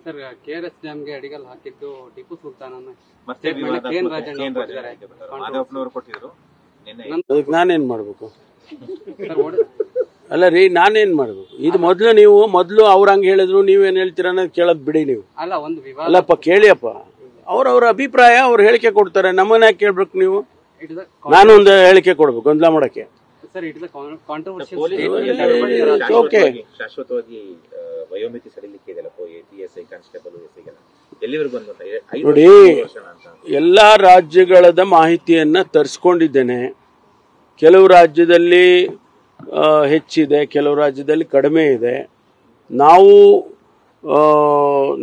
Sir, KRS ಡ್ಯಾಮ್ಗೆ ಅಡಿಗಲ್ ಹಾಕಿದ್ದು ಟಿಪ್ಪು ಸುಲ್ತಾನ್ ಮತ್ತೆ ಅದಕ್ಕೆ ನಾನೇನ್ ಮಾಡ್ಬೇಕು? ಅಲ್ಲ ರೀ, ನಾನೇನ್ ಮಾಡ್ಬೇಕು? ಇದು ಮೊದ್ಲು ಅವ್ರ ಹಂಗ ಹೇಳಿದ್ರು, ನೀವೇನ್ ಹೇಳ್ತೀರ ಅನ್ನೋದು ಕೇಳದ್ ಬಿಡಿ ನೀವು. ಅಲ್ಲಪ್ಪ, ಕೇಳಿಯಪ್ಪ, ಅವ್ರವ್ರ ಅಭಿಪ್ರಾಯ, ಅವ್ರು ಹೇಳಿಕೆ ಕೊಡ್ತಾರೆ. ನಮ್ಮನ್ನ ಯಾಕೆ ಕೇಳ್ಬೇಕು ನೀವು? ನಾನೊಂದು ಹೇಳಿಕೆ ಕೊಡ್ಬೇಕು ಗೊಂದಲ ಮಾಡಕ್ಕೆ? ಶಾಶ್ವತವಾಗಿ ವಯೋಮಿತಿ ಸಡಿಲಿಕ್ಕೆ ನೋಡಿ, ಎಲ್ಲಾ ರಾಜ್ಯಗಳದ ಮಾಹಿತಿಯನ್ನ ತರಿಸ್ಕೊಂಡಿದ್ದೇನೆ. ಕೆಲವು ರಾಜ್ಯದಲ್ಲಿ ಹೆಚ್ಚಿದೆ, ಕೆಲವು ರಾಜ್ಯದಲ್ಲಿ ಕಡಿಮೆ ಇದೆ. ನಾವು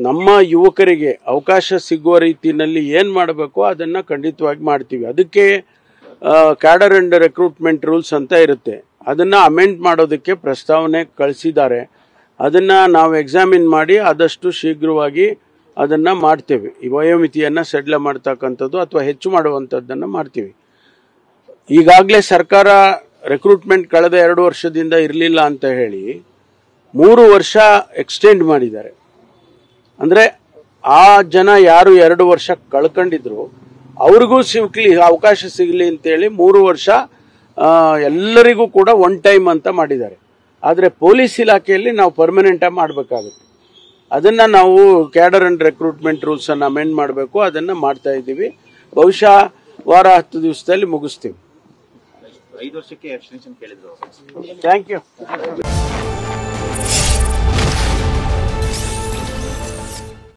ನಮ್ಮ ಯುವಕರಿಗೆ ಅವಕಾಶ ಸಿಗುವ ರೀತಿಯಲ್ಲಿ ಏನ್ ಮಾಡಬೇಕು ಅದನ್ನ ಖಂಡಿತವಾಗಿ ಮಾಡ್ತೀವಿ. ಅದಕ್ಕೆ ಕ್ಯಾಡರ್ ಅಂಡ್ ರಿಕ್ರೂಟ್ಮೆಂಟ್ ರೂಲ್ಸ್ ಅಂತ ಇರುತ್ತೆ. ಅದನ್ನ ಅಮೆಂಡ್ ಮಾಡೋದಕ್ಕೆ ಪ್ರಸ್ತಾವನೆ ಕಳಿಸಿದ್ದಾರೆ. ಅದನ್ನ ನಾವು ಎಕ್ಸಾಮಿನ್ ಮಾಡಿ ಆದಷ್ಟು ಶೀಘ್ರವಾಗಿ ಅದನ್ನ ಮಾಡ್ತೇವೆ. ಈ ವಯೋಮಿತಿಯನ್ನ ಸಡಿಲ ಮಾಡ್ತಕ್ಕಂಥದ್ದು ಅಥವಾ ಹೆಚ್ಚು ಮಾಡುವಂಥದ್ದನ್ನ ಮಾಡ್ತೀವಿ. ಈಗಾಗಲೇ ಸರ್ಕಾರ ರಿಕ್ರೂಟ್ಮೆಂಟ್ ಕಳೆದ 2 ವರ್ಷದಿಂದ ಇರಲಿಲ್ಲ ಅಂತ ಹೇಳಿ 3 ವರ್ಷ ಎಕ್ಸ್ಟೆಂಡ್ ಮಾಡಿದ್ದಾರೆ. ಅಂದ್ರೆ ಆ ಜನ ಯಾರು 2 ವರ್ಷ ಕಳ್ಕೊಂಡಿದ್ರು ಅವ್ರಿಗೂ ಅವಕಾಶ ಸಿಗಲಿ ಅಂತೇಳಿ 3 ವರ್ಷ ಎಲ್ಲರಿಗೂ ಕೂಡ ಒನ್ ಟೈಮ್ ಅಂತ ಮಾಡಿದ್ದಾರೆ. ಆದರೆ ಪೊಲೀಸ್ ಇಲಾಖೆಯಲ್ಲಿ ನಾವು ಪರ್ಮನೆಂಟ್ ಆಗಿ ಮಾಡಬೇಕಾಗುತ್ತೆ. ಅದನ್ನ ನಾವು ಕ್ಯಾಡರ್ ಅಂಡ್ ರಿಕ್ರೂಟ್ಮೆಂಟ್ ರೂಲ್ಸ್ ಅನ್ನು ಅಮೆಂಡ್ ಮಾಡಬೇಕು. ಅದನ್ನ ಮಾಡ್ತಾ ಇದ್ದೀವಿ. ಬಹುಶಃ ವಾರ 10 ದಿವಸದಲ್ಲಿ ಮುಗಿಸ್ತೀವಿ. 5 ವರ್ಷಕ್ಕೆ ಎಕ್ಸ್ಟೆನ್ಷನ್ ಕೇಳಿದ್ರು. Thank you.